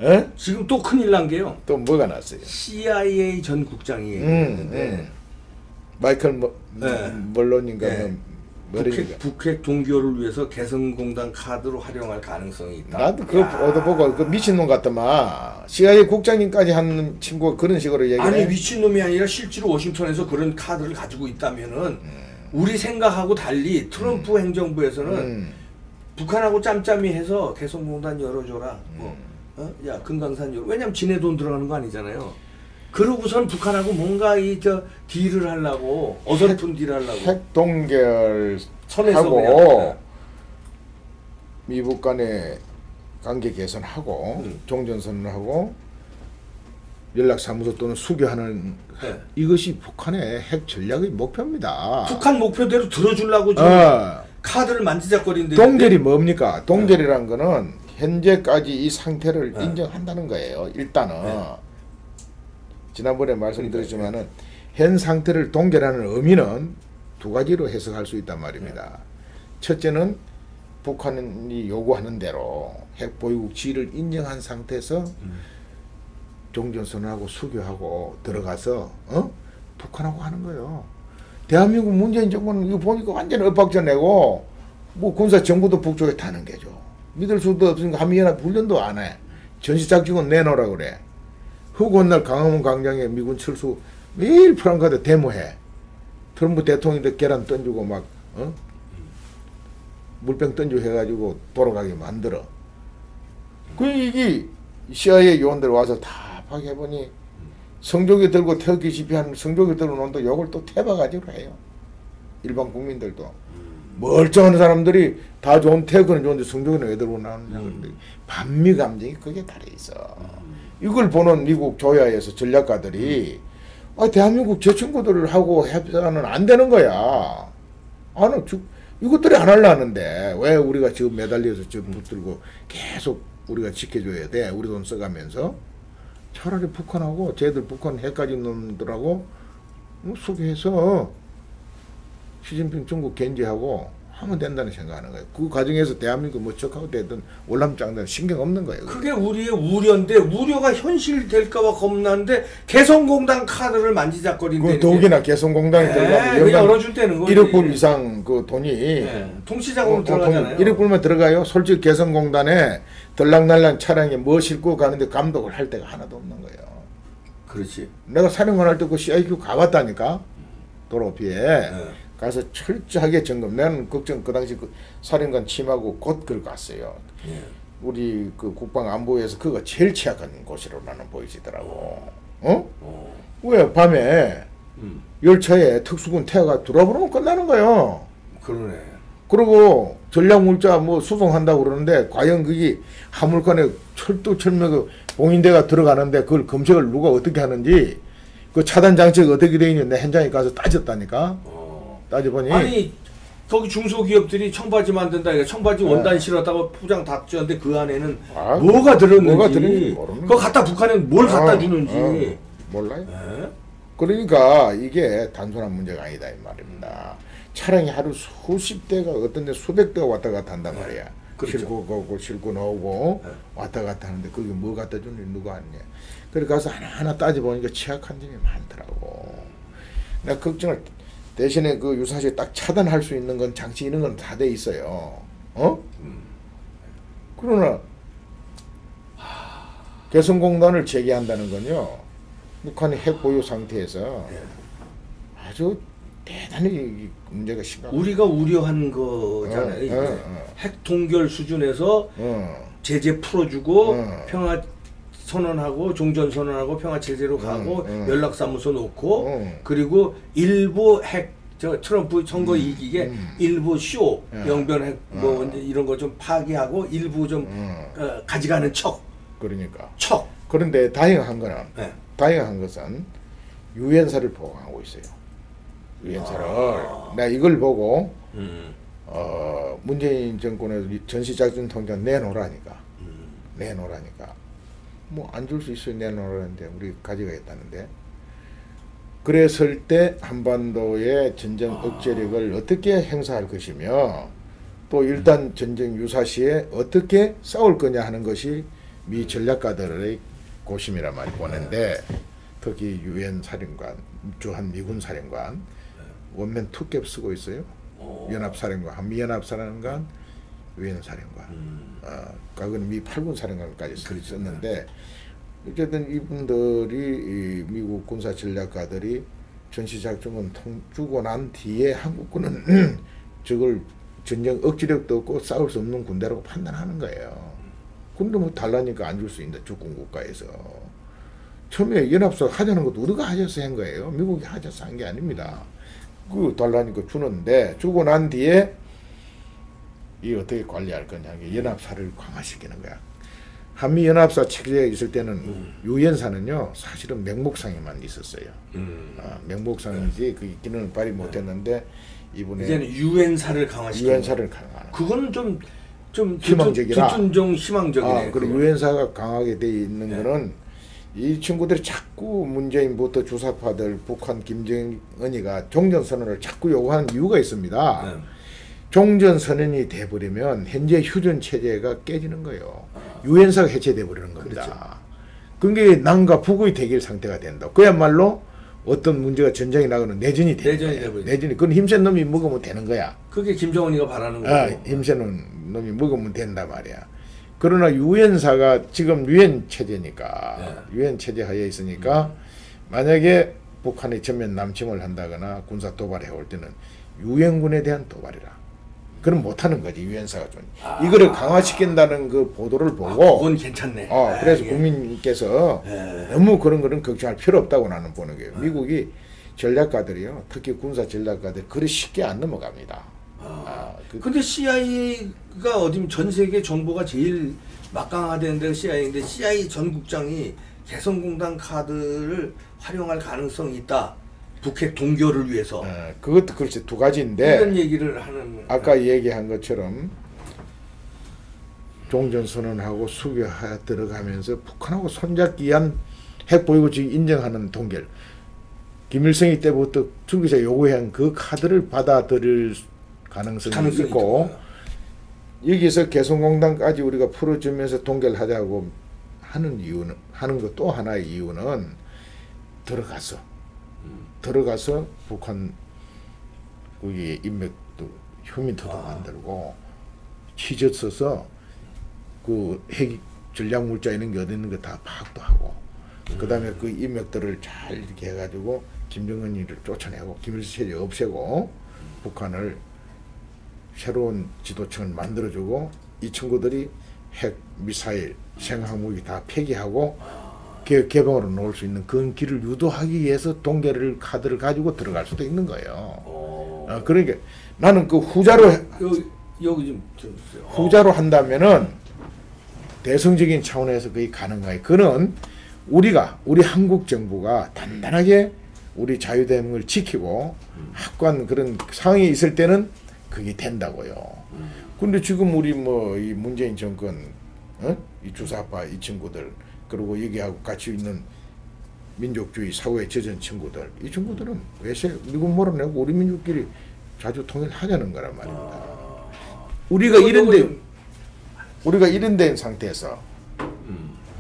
에? 지금 또 큰일 난 게요. 또 뭐가 났어요? CIA 전 국장이 얘기했는데 마이클 멀론인가 네. 북핵 동결을 위해서 개성공단 카드로 활용할 가능성이 있다. 나도 그거 얻어보고 그 미친놈 같더만 CIA 국장님까지 한 친구가 그런 식으로 얘기해. 아니 미친놈이 아니라 실제로 워싱턴에서 그런 카드를 가지고 있다면은 우리 생각하고 달리 트럼프 행정부에서는 북한하고 짬짬이 해서 개성공단 열어줘라. 야 금강산 열어. 왜냐면 지네 돈 들어가는 거 아니잖아요. 그러고선 북한하고 뭔가 딜을 하려고 어설픈 딜을 하려고 핵 동결 선에서 하고 미국 간의 관계 개선하고 종전선언을 하고 연락사무소 또는 수교하는 네. 이것이 북한의 핵 전략의 목표입니다. 북한 목표대로 들어주려고 지금 카드를 만지작거리는데 동결이 뭡니까? 동결이란 거는 현재까지 이 상태를 인정한다는 거예요. 일단은 지난번에 말씀드렸지만은 현 상태를 동결하는 의미는 두 가지로 해석할 수 있단 말입니다. 첫째는 북한이 요구하는 대로 핵 보유국 지위를 인정한 상태에서 종전선언하고 수교하고 들어가서 북한하고 하는 거예요. 대한민국 문재인 정부는 이거 보니까 완전 엇박자 내고 뭐 군사 정부도 북쪽에 타는 게죠. 믿을 수도 없으니까 한미연합 훈련도 안 해. 전시작전은 내놓으라 그래. 허구한 날 광화문 광장에 미군 철수 매일 프랑카드 데모해. 트럼프 대통령도 계란 던지고 막 물병 던지고 해가지고 돌아가게 만들어. 그 이게 CIA 요원들 와서 다 파악해보니 성조기 들고 태극기 집회하는 성조기 들고 논다 욕을 또 태봐가지고 해요. 일반 국민들도. 멀쩡한 사람들이 다 좋은 태극기는 좋은데 성조기는 왜 들고 나오느냐. 반미 감정이 그게 달려 있어. 이걸 보는 미국 조야에서 전략가들이 대한민국 저 친구들하고 협상은 안 되는 거야. 이것들이 안 하려는데 왜 우리가 지금 매달려서 지금 붙들고 계속 우리가 지켜줘야 돼. 우리 돈 써가면서. 차라리 북한하고 쟤들 북한 핵가진 놈들하고 소개해서 시진핑 중국 견제하고 하면 된다는 생각하는 거예요. 그 과정에서 대한민국 뭐 척하고 되든 월남장단 신경 없는 거예요. 그게 우리의 우려인데 우려가 현실될까봐 겁나는데 개성공단 카드를 만지작거린다는 그 독이나 개성공단에 들어가면 그냥 열어준다는 거지. 1억 불 이상 그 돈이 통치자금으로 들어가잖아요. 1억 불만 들어가요. 솔직히 개성공단에 들락날락 차량에 뭐 싣고 가는데 감독을 할 데가 하나도 없는 거예요. 그렇지. 내가 사령관 할 때 그 CIQ 가봤다니까. 도로피에. 가서 철저하게 점검. 나는 걱정 그 당시 그 사령관 침하고 곧 그걸 갔어요. 우리 그 국방안보에서 그거 제일 취약한 곳이로 나는 보이시더라고. 왜 밤에 열차에 특수군 태워가 들어보면 끝나는 거예요. 그러네. 그리고 전략물자 뭐 수송한다고 그러는데 과연 그게 화물칸에 철도철로 봉인대가 들어가는데 그걸 검색을 누가 어떻게 하는지 그 차단 장치가 어떻게 되어 있는데 현장에 가서 따졌다니까. 따져보니 아니 거기 중소기업들이 청바지 만든다. 청바지 원단 실었다가 포장 다 쥐었는데 그 안에는 뭐가 들었는지 모르는 그거 갖다 북한에 뭘 갖다 주는지 몰라요. 그러니까 이게 단순한 문제가 아니다 이 말입니다. 차량이 하루 수십 대가 어떤 데 수백 대가 왔다 갔다 한단 말이야. 그렇죠. 싣고 가고 싣고 나오고 왔다 갔다 하는데 그게 뭐 갖다 주는지 누가 아냐. 그래 가서 하나하나 따져보니까 취약한 점이 많더라고. 내가 걱정을 대신에 그 유사시에 딱 차단할 수 있는 건 장치 이런 건 다 돼 있어요. 그러나 개성공단을 재개한다는 건요. 북한의 핵 보유 상태에서 아주 대단히 문제가 심각해요. 우리가 우려한 거잖아요. 핵 동결 수준에서 제재 풀어주고 평화 선언하고 종전 선언하고 평화 체제로 가고 연락사무소 놓고 그리고 일부 핵 트럼프 선거 이기게 일부 쇼 영변 핵 뭐 이런 거 좀 파기하고 일부 좀 가져가는 척. 그러니까. 척. 그런데 다행한 것은 유엔사를 보강하고 있어요. 유엔사를 내가 이걸 보고 문재인 정권에서 전시작전 통장 내놓으라니까. 뭐 안 줄 수 있어요. 내놓으라는데 우리 가져가겠다는데. 그랬을 때 한반도의 전쟁 억제력을 어떻게 행사할 것이며 또 일단 전쟁 유사시에 어떻게 싸울 거냐 하는 것이 미 전략가들의 고심이라 말이 보는데 특히 유엔 사령관, 주한 미군 사령관 원맨 투캡 쓰고 있어요. 연합사령관, 한미연합사령관, 유엔 사령관, 과거는 미 8군 사령관까지 썼는데 어쨌든 이분들이 이 미국 군사 전략가들이 전시작전은 주고 난 뒤에 한국군은 저걸 전쟁 억지력도 없고 싸울 수 없는 군대라고 판단하는 거예요. 근데 뭐 달라니까 안 줄 수 있는데 주권 국가에서 처음에 연합사 하자는 것도 우리가 하자서 한 거예요. 미국이 하자서 한 게 아닙니다. 그 달라니까 주는데 주고 난 뒤에 이 어떻게 관리할 거냐 연합사를 강화시키는 거야. 한미 연합사 체제에 있을 때는 유엔사는요 사실은 명목상에만 있었어요. 명목상이지 그 기능을 발휘 못했는데 이번에 이제는 유엔사를 강화시키는. 유엔사를 강화하는. 그거는 좀 희망적이라. 뒷순종 희망적이네. 그리고 유엔사가 강하게 돼 있는 거는 이 친구들이 자꾸 문재인부터 주사파들 북한 김정은이가 종전선언을 자꾸 요구하는 이유가 있습니다. 종전선언이 돼버리면 현재 휴전체제가 깨지는 거예요. 유엔사가 해체돼 버리는 겁니다. 그게 남과 북의 대결 상태가 된다. 그야말로 어떤 문제가 전쟁이 나거나 내전이 되는 거예요. 내전이 그건 힘센 놈이 먹으면 되는 거야. 그게 김정은이가 바라는 거고. 힘센 놈이 먹으면 된단 말이야. 그러나 유엔사가 지금 유엔 체제니까 유엔 체제 하에 있으니까 만약에 북한이 전면 남침을 한다거나 군사 도발해 올 때는 유엔군에 대한 도발이라. 그럼 못하는 거지 유엔사가 좀. 이거를 강화시킨다는 그 보도를 보고. 그건 괜찮네. 그래서 국민께서 너무 그런 거는 걱정할 필요 없다고 나는 보는 거예요. 미국이 전략가들이요, 특히 군사 전략가들 그리 쉽게 안 넘어갑니다. 근데 CIA가 어디 전 세계 정보가 제일 막강화된 데가 CIA인데 CIA 전 국장이 개성공단 카드를 활용할 가능성이 있다. 북핵 동결을 위해서. 그것도 그렇지 두 가지인데 이런 얘기를 하는. 아까 얘기한 것처럼 종전선언하고 수교하 들어가면서 북한하고 손잡기 위한 핵보유국을 인정하는 동결. 김일성이 때부터 중국에서 요구한 그 카드를 받아들일 가능성이 있고 여기서 개성공단까지 우리가 풀어주면서 동결하자고 하는 이유는 하는 것 또 하나의 이유는 들어가서 북한 거기 인맥도 휴민트도 만들고 치저써서 그 핵 전략 물자 있는 게 어디 있는 거 다 파악도 하고 그 다음에 그 인맥들을 잘 이렇게 해가지고 김정은이를 쫓아내고 김일성 체제 없애고 북한을 새로운 지도층을 만들어주고 이 친구들이 핵, 미사일, 생화무기 다 폐기하고 개방으로 놓을 수 있는 그런 길을 유도하기 위해서 동결을 카드를 가지고 들어갈 수도 있는 거예요. 그러니까 나는 그 후자로 여기 좀 들어주세요. 후자로 한다면은 대승적인 차원에서 그게 가능해요. 그는 우리 한국 정부가 단단하게 우리 자유대한민국을 지키고 확고한 그런 상황이 있을 때는 그게 된다고요. 근데 지금 우리 뭐 이 문재인 정권, 이 주사파 이 친구들, 그리고 여기하고 같이 있는 민족주의 사고에 젖은 친구들, 이 친구들은 외세 미국 몰아내고 우리 민족끼리 자주 통일하자는 거란 말입니다. 우리가 이런 데 상태에서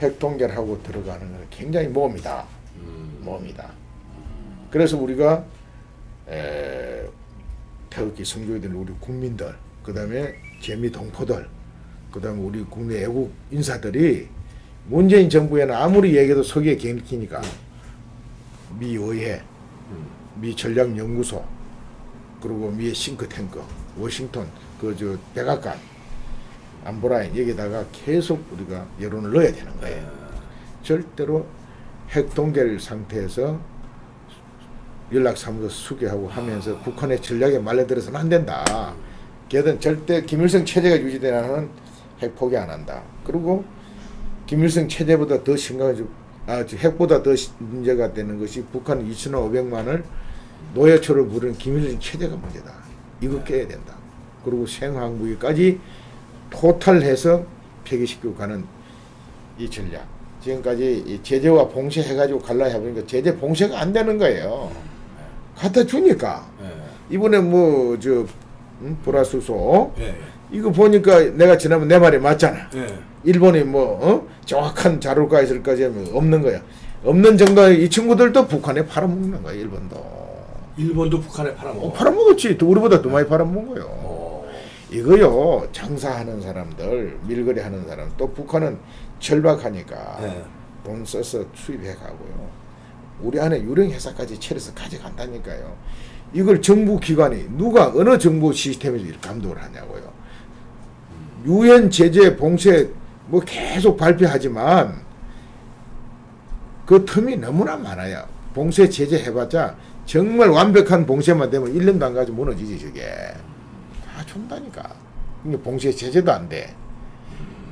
핵 동결하고 들어가는 건 굉장히 몸이다. 그래서 우리가 태극기 성교회들 우리 국민들, 그 다음에 재미 동포들, 그 다음에 우리 국내 애국 인사들이 문재인 정부에는 아무리 얘기해도 속에 개미키니까 미 의회, 미 전략연구소, 그리고 미의 싱크탱크, 워싱턴, 백악관, 안보라인 여기다가 계속 우리가 여론을 넣어야 되는 거예요. 절대로 핵 동결 상태에서 연락사무소 수교하고 하면서 북한의 전략에 말려들어서는 안 된다. 걔는 절대 김일성 체제가 유지되는 한은 핵 포기 안 한다. 그리고 김일성 체제보다 더 심각한 핵보다 더 문제가 되는 것이 북한 2,500만을 노예처럼 부르는 김일성 체제가 문제다. 이거 깨야 된다. 그리고 생화학무기까지 토탈해서 폐기시키고 가는 이 전략. 지금까지 이 제재와 봉쇄해가지고 갈라 해보니까 제재 봉쇄가 안 되는 거예요. 갖다 주니까. 이번에 불화수소. 예. 이거 보니까 내가 지난번 내 말이 맞잖아. 예. 일본이 뭐 정확한 자료가 있을까지 하면 없는 거야. 없는 정도의 이 친구들도 북한에 팔아먹는 거야. 일본도 북한에 팔아먹어. 팔아먹었지. 또 우리보다 더 많이 팔아먹은 거요. 어. 이거요. 장사하는 사람들, 밀거리 하는 사람, 또 북한은 절박하니까 예. 돈 써서 수입해 가고요. 우리 안에 유령 회사까지 차려서 가져간다니까요. 이걸 정부 기관이 누가 어느 정부 시스템에서 이렇게 감독을 하냐고요. 유엔 제재 봉쇄 뭐 계속 발표하지만 그 틈이 너무나 많아요. 봉쇄 제재 해봤자 정말 완벽한 봉쇄만 되면 1년도 안 가지고 무너지지 저게. 다 준다니까. 이게 봉쇄 제재도 안 돼.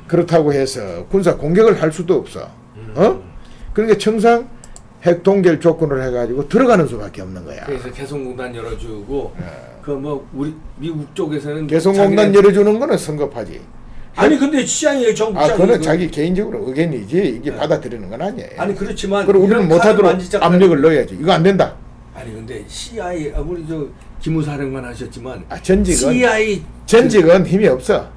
그렇다고 해서 군사 공격을 할 수도 없어. 그러니까 청상 핵 동결 조건을 해가지고 들어가는 수밖에 없는 거야. 그래서 개성공단 열어주고 그 뭐 우리 미국 쪽에서는 개성공단 열어주는 거는 성급하지. 아니 근데 CIA 정부장이 그거는 자기 개인적으로 의견이지 이게 받아들이는 건 아니에요. 아니 그렇지만 그리고 우리는 못하도록 압력을 넣어야지. 이거 안 된다. 아니 근데 CIA 우리 저 기무사령관 하셨지만 전직은 힘이 없어.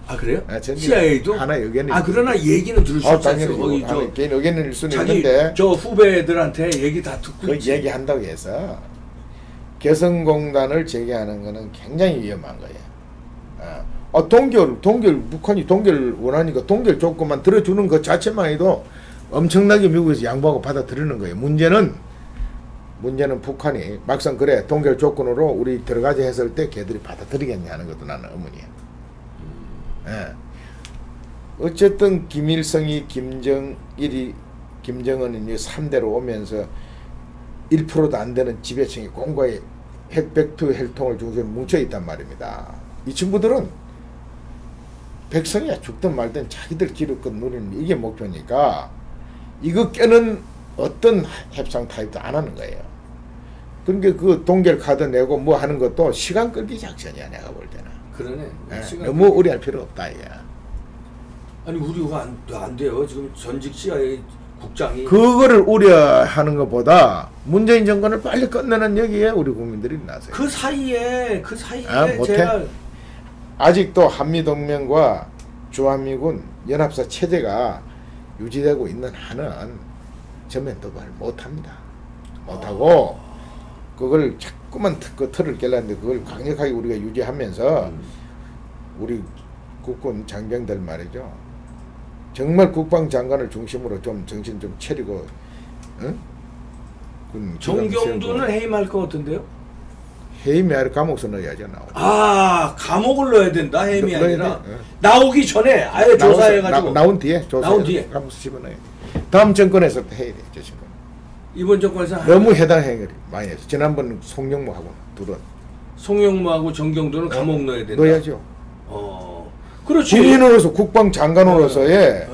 아 그래요? 전직은 CIA도 하나 의견이. 그러나 얘기는 들을 수 있어요. 당연히 거기 저 개인 의견일 수는 자기 있는데 저 후배들한테 얘기 다 듣고 그 있지. 얘기한다고 해서 개성공단을 재개하는 거는 굉장히 위험한 거예요. 동결 북한이 동결 원하니까 동결 조건만 들어주는 것 자체만 해도 엄청나게 미국에서 양보하고 받아들이는 거예요. 문제는 북한이 막상 그래 동결 조건으로 우리 들어가자 했을 때 걔들이 받아들이겠냐는 것도 나는 의문이야. 예. 어쨌든 김일성이 김정은이 3대로 오면서 1%도 안 되는 지배층이 공과의 핵백투 헬통을 중심으로 뭉쳐있단 말입니다. 이 친구들은 백성이야 죽든 말든 자기들 기득권 누리는 이게 목표니까 이거 깨는 어떤 협상 타입도 안 하는 거예요. 그러니까 그 동결 카드 내고 뭐 하는 것도 시간 끌기 작전이야 내가 볼 때는. 그러네. 너무 우려할 필요 없다 이게. 아니 우려가 안 돼요. 지금 전직 CIA 국장이 그거를 우려하는 것보다 문재인 정권을 빨리 끝내는 여기에 우리 국민들이 나서요. 그 사이에 못해? 제가 아직도 한미동맹과 주한미군 연합사 체제가 유지되고 있는 한은 전면 도발을 못합니다. 못하고 그걸 자꾸만 그 틀을 깨려는데 그걸 강력하게 우리가 유지하면서 우리 국군 장병들 말이죠. 정말 국방장관을 중심으로 좀 정신 좀 차리고 응? 정경도는 해임할 것 같은데요? 해임이 아니라 감옥서 넣어야죠. 감옥을 넣어야 된다. 해임이 넣어야 아니라 돼. 나오기 전에 아예 조사해가지고 나온 뒤에 감옥서 집어넣어야 돼. 다음 정권에서 해야 돼. 저 정권. 이번 정권에서 너무 해당 행위를 많이 했어. 지난번 송영무하고 둘은 송영무하고 정경도는 감옥 넣어야 된다. 넣어야죠. 그렇지. 국민으로서 국방장관으로서의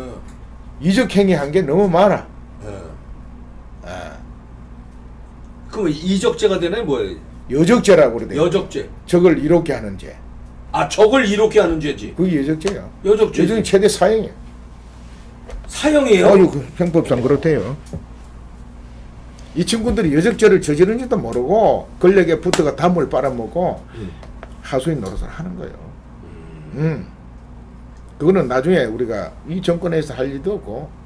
이적 행위한 게 너무 많아. 그럼 이적죄가 되나요, 뭐예요? 여적죄라고 그러대. 여적죄. 적을 이롭게 하는 죄. 적을 이롭게 하는 죄지. 그게 여적죄야. 여적죄. 여적이 최대 사형이야. 사형이에요? 그 형법상 그렇대요. 이 친구들이 여적죄를 저지른지도 모르고 권력에 붙어가 담을 빨아먹고 하수인 노릇을 하는 거예요. 그거는 나중에 우리가 이 정권에서 할 일도 없고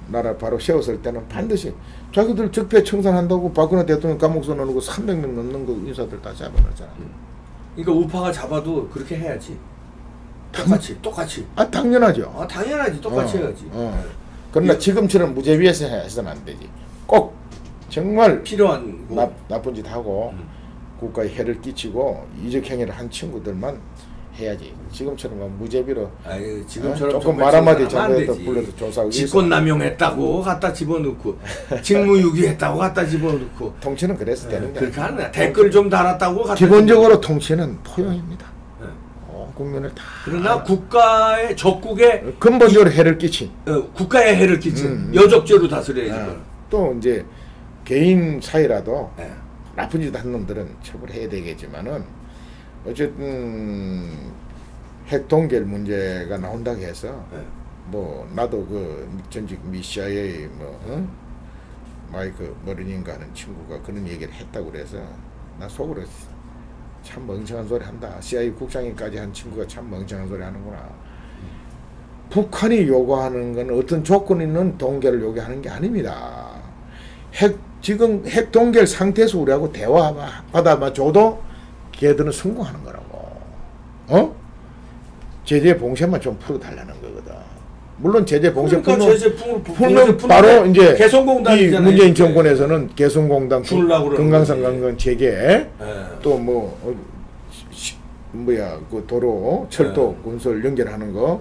나라 바로 세웠을 때는 반드시 자기들 적폐청산한다고 박근혜 대통령 감옥서 넣는 300명 넣는 거 인사들 다 잡아놨잖아. 그러니까 우파가 잡아도 그렇게 해야지. 똑같이. 당연하죠. 당연하지. 똑같이 해야지. 그러나 지금처럼 무제비해서 해서는 안 되지. 꼭 정말 필요한 나쁜 짓 하고 국가에 해를 끼치고 이적 행위를 한 친구들만 해야지. 지금처럼 무제비로 지금처럼 조금 말 한마디 잘못해도 불러서 조사하고 직권남용했다고 갖다 집어넣고 직무유기했다고 갖다 집어넣고 통치는 그래서 되는 게 그렇게 하는 댓글 좀 달았다고 갖다 기본적으로 통치는 포용입니다. 국민을 다 그러나 국가의 적국에 근본적으로 해를 끼친 국가에 해를 끼친 여적죄로 다스려야지. 또 이제 개인 사이라도 나쁜 짓 한 놈들은 처벌해야 되겠지만은 어쨌든 핵 동결 문제가 나온다고 해서 뭐 나도 그 전직 미 CIA 마이크 머리닌가 하는 친구가 그런 얘기를 했다고 그래서 나 속으로 참 멍청한 소리 한다. CIA 국장님까지 한 친구가 참 멍청한 소리 하는구나. 북한이 요구하는 건 어떤 조건 있는 동결을 요구하는 게 아닙니다. 지금 핵 동결 상태에서 우리하고 대화 받아줘도 걔들은 성공하는 거라고. 제재 봉쇄만 좀 풀어달라는 거거든. 물론 제재 봉쇄 풀면 바로 이제 이 문재인 정권에서는 개성공단, 금강산 관광 재개, 또 뭐 그 도로, 철도, 건설 연결하는 거,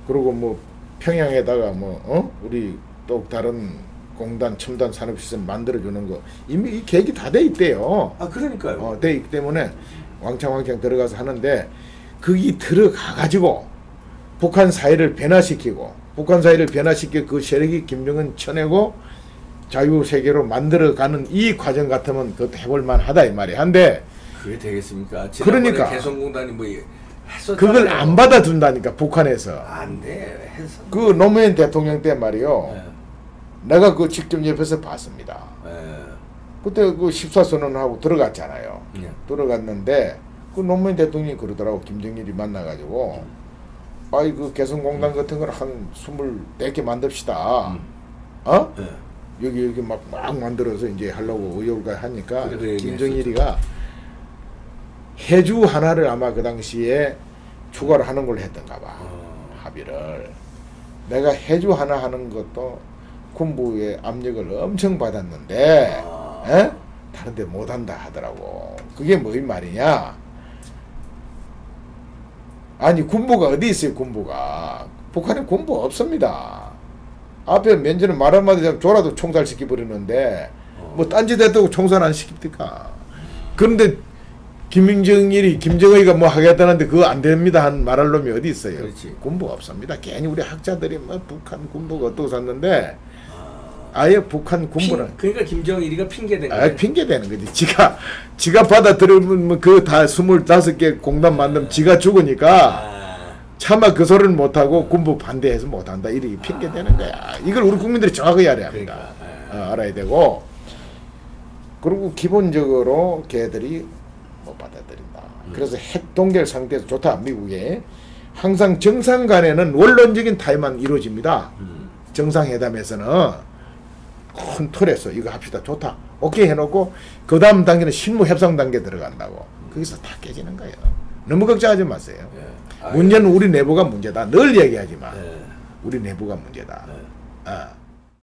그리고 뭐 평양에다가 우리 또 다른 공단, 첨단 산업시설 만들어주는 거 이미 이 계획이 다 돼 있대요. 아 그러니까요. 돼 있기 때문에 왕창 들어가서 하는데 거기 들어가가지고 북한 사회를 변화시키고 그 세력이 김정은 쳐내고 자유세계로 만들어가는 이 과정 같으면 그것도 해볼만 하다 이 말이야. 한데 그게 되겠습니까? 그러니까 개성공단이 뭐 했었잖아요. 그걸 안 받아준다니까 북한에서. 안 돼. 했어. 그 노무현 대통령 때 말이요. 네. 내가 그 직접 옆에서 봤습니다. 네. 그때 그 14선언하고 들어갔잖아요. 네. 들어갔는데 그 노무현 대통령이 그러더라고. 김정일이 만나가지고 아이 그 개성공단 같은 걸 한 24개 만듭시다. 네. 여기 막 만들어서 이제 하려고 의욕을 하니까 김정일이가 해주 하나를 아마 그 당시에 추가를 하는 걸로 했던가 봐. 합의를. 내가 해주 하나 하는 것도 군부의 압력을 엄청 받았는데 다른 데 못한다 하더라고. 그게 뭐인 말이냐. 아니 군부가 어디 있어요. 군부가. 북한에 군부 없습니다. 앞에 면전에 말 한마디 하면 졸아도 총살시켜버리는데 뭐 딴짓 했다고 총살 안 시킵니까. 그런데 김정의가 뭐 하겠다는데 그거 안 됩니다 한 말할 놈이 어디 있어요. 그렇지. 군부가 없습니다. 괜히 우리 학자들이 뭐 북한 군부가 어떻고 샀는데 아예 북한 군부는 그러니까 김정일이가 핑계대는 거예요. 핑계대는 거지. 지가 받아들이면 그 다 25개 공단 만들면 지가 죽으니까 차마 그 소리를 못하고 군부 반대해서 못한다 이렇게 핑계대는 거야. 이걸 우리 국민들이 정확하게 알아야 합니다. 그러니까, 알아야 되고 그리고 기본적으로 걔들이 못 받아들인다. 그래서 핵 동결 상태에서 좋다. 미국에 항상 정상 간에는 원론적인 타협만 이루어집니다. 정상회담에서는 큰 틀에서 이거 합시다. 좋다. 오케이 해놓고 그 다음 단계는 실무 협상 단계 들어간다고. 거기서 다 깨지는 거예요. 너무 걱정하지 마세요. 문제는 우리 내부가 문제다. 늘 얘기하지만 우리 내부가 문제다.